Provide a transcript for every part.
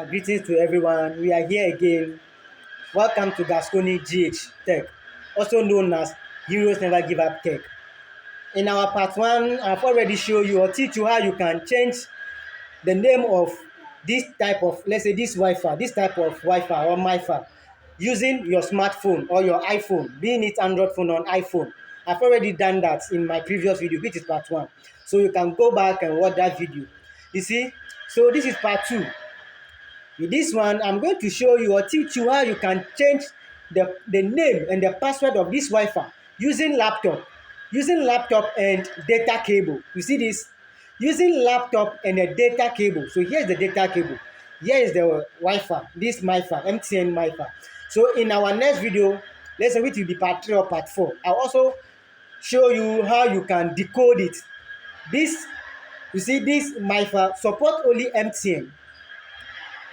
Greetings to everyone. We are here again. Welcome to Gascony GH Tech, also known as Heroes Never Give Up Tech. In our part one, I've already shown you or teach you how you can change the name of this type of, let's say this Wi-Fi, this type of Wi-Fi or MiFi, using your smartphone or your iPhone, being it Android phone or iPhone. I've already done that in my previous video, which is part one. So you can go back and watch that video. You see, so this is part two. With this one, I'm going to show you or teach you how you can change the name and the password of this Wi-Fi using laptop and data cable. You see this? Using laptop and a data cable. So here's the data cable. Here is the Wi-Fi, this MiFi, MTN MiFi. So in our next video, let's say which will be part 3 or part 4, I'll also show you how you can decode it. This, you see, this MiFi support only MTN.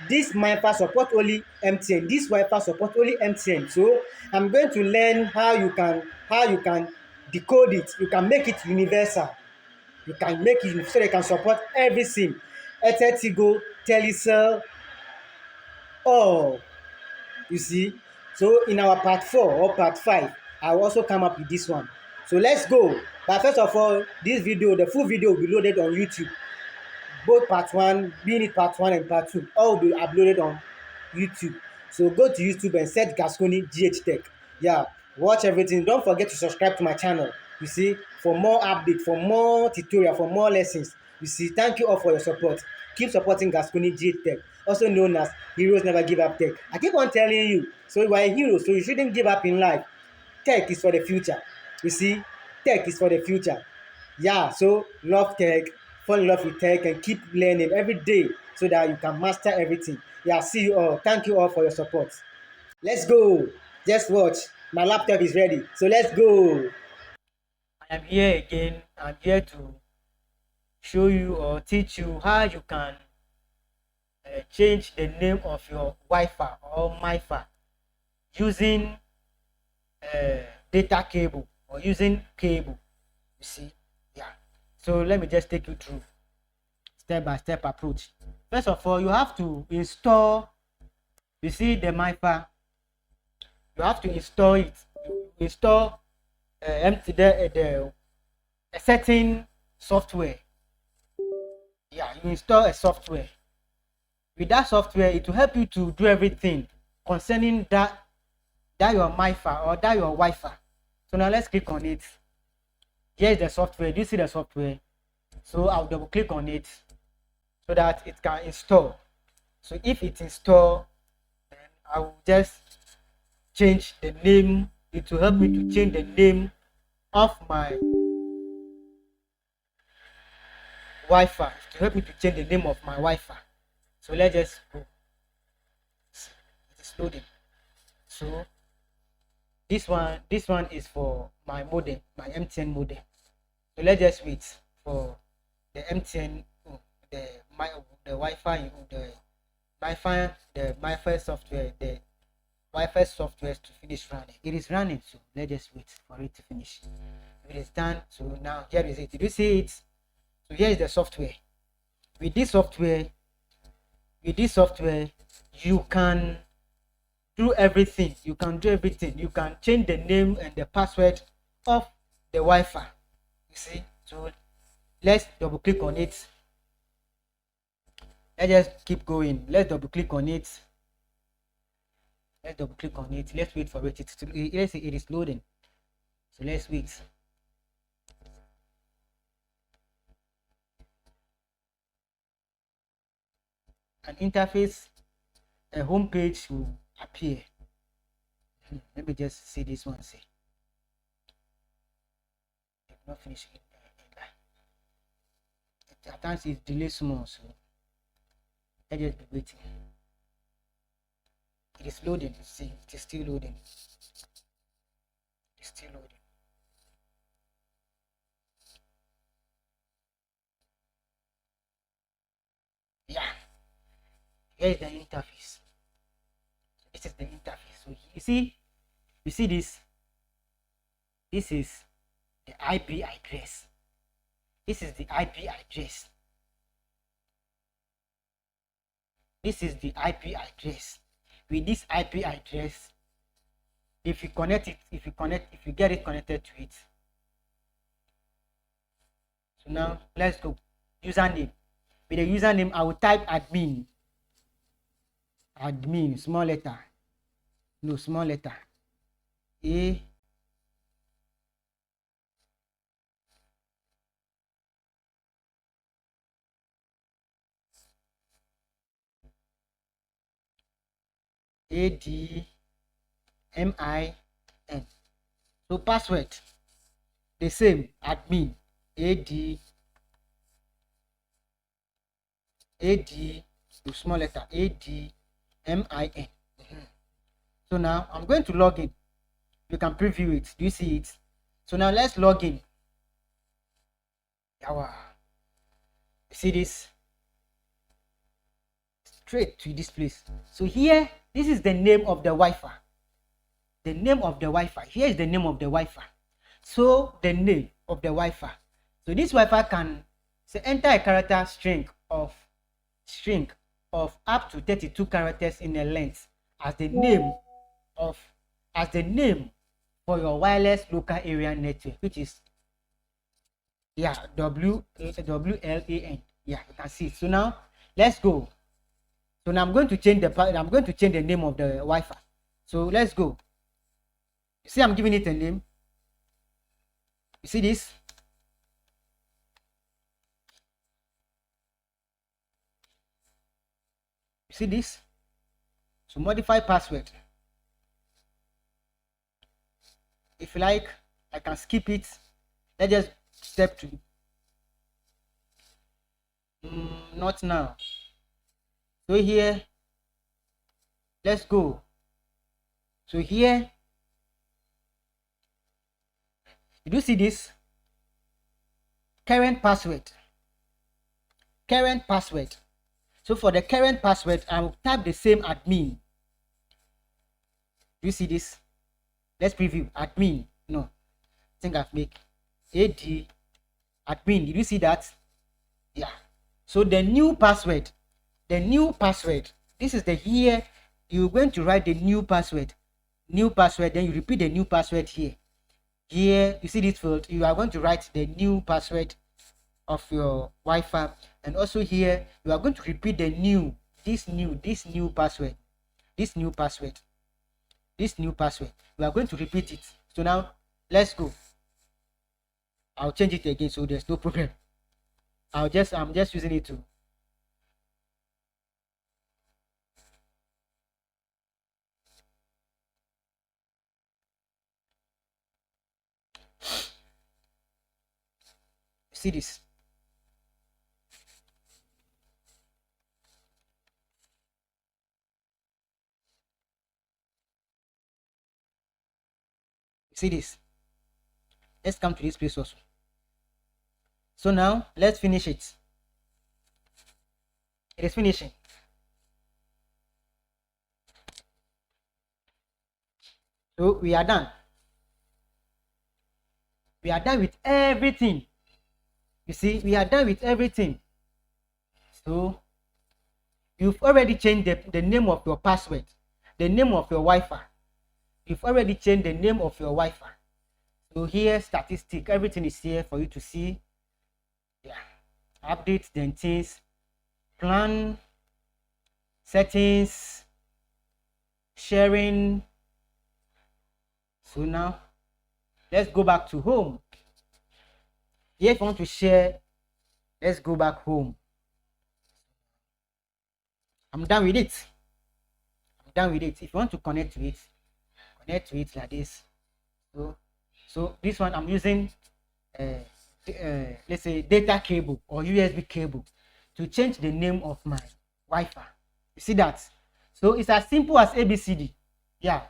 This MiFi support only MTN. This Wi-Fi support only MTN. So I'm going to learn how you can decode it. You can make it universal. You can make it so they can support every SIM. Airtel, Tigo, Telecel, all. You see. So in our part 4 or part 5, I will also come up with this one. So let's go. But first of all, this video, the full video will be loaded on YouTube. Both part 1, being it part 1 and part 2, all will be uploaded on YouTube. So go to YouTube and search Gascony GH Tech. Yeah, watch everything. Don't forget to subscribe to my channel. You see, for more updates, for more tutorial, for more lessons. You see, thank you all for your support. Keep supporting Gascony GH Tech, also known as Heroes Never Give Up Tech. I keep on telling you, so you are a hero, so you shouldn't give up in life. Tech is for the future. You see, tech is for the future. Yeah, so love tech, fall in love with tech, and keep learning every day so that you can master everything. Yeah, see you all. Thank you all for your support. Let's go. Just watch. My laptop is ready. So let's go. I am here again. I'm here to show you or teach you how you can change the name of your Wi-Fi or MiFi using data cable or using cable. You see, yeah. So let me just take you through step-by-step approach. First of all, you have to install, you see the MiFi, you have to install it. You install a certain software. Yeah, you install a software. With that software, it will help you to do everything concerning that your MiFi or that your Wi-Fi. So now let's click on it. Here is the software. Do you see the software? So I'll double click on it so that it can install. So if it install, then I will just change the name. It will help me to change the name of my Wi-Fi. It will help me to change the name of my Wi-Fi. So let's just go. It is loading. So this one is for my modem, my MTN modem. So let's just wait for the MTN, the Wi-Fi, the MiFi software, the Wi-Fi software to finish running. It is running, so let's just wait for it to finish. It is done. So now here is it. Did you see it? So here is the software. With this software, you can do everything. You can change the name and the password of the Wi-Fi. You see, so let's double click on it. Let's just keep going. Let's double click on it. Let's wait for it. Let's see, it is loading. So let's wait. An interface, a home page will appear. Let me just see this one. See, not finishing. At times it delays small, so I just be waiting. It is loading. See, it is still loading. Yeah, here is the interface. This is the interface. So you see this. This is the IP address. This is the IP address. This is the IP address. With this IP address, if you connect it, if you get it connected to it. So now let's go. Username. With the username, I will type admin. Admin, small letter. No, small letter. A ADMIN. So password, the same, admin, small letter, ADMIN. So now I'm going to log in. You can preview it. Do you see it? So now let's log in. You see this? Straight to this place. So here, this is the name of the Wi-Fi. The name of the Wi-Fi. Here is the name of the Wi-Fi. So the name of the Wi-Fi. So this Wi-Fi can enter a character string of up to 32 characters in a length as the name for your wireless local area network, which is WLAN. Yeah, you can see it. So now let's go. So now I'm going to change the name of the Wi-Fi. So let's go. You see, I'm giving it a name. You see this? You see this? So modify password. If you like, I can skip it. Let's just step 2. Not now. So here, let's go. So here, did you see this? Current password. Current password. So for the current password, I will type the same admin. Do you see this? Let's preview. Admin. No. I think I've made AD admin. Did you see that? Yeah. So the new password. This is the here. You're going to write the new password. Then you repeat the new password here. Here, you see this field. You are going to write the new password of your Wi-Fi, and also here you are going to repeat the new password. You are going to repeat it. So now let's go. I'll change it again so there's no problem. I'm just using it to see this. See this. Let's come to this place also. So now let's finish it. It is finishing. So we are done. We are done with everything. You see, we are done with everything. So you've already changed the name of your password, the name of your Wi-Fi. You've already changed the name of your Wi-Fi. So here, statistic, everything is here for you to see. Yeah, updates, then things, plan, settings, sharing. So now let's go back to home. Here, if you want to share, let's go back home. I'm done with it. If you want to connect to it like this. So this one I'm using let's say data cable or USB cable to change the name of my Wi-Fi. You see that? So it's as simple as ABCD. Yeah,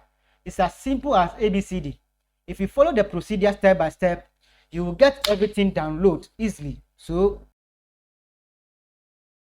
it's as simple as ABCD. If you follow the procedure step by step, you will get everything download easily. So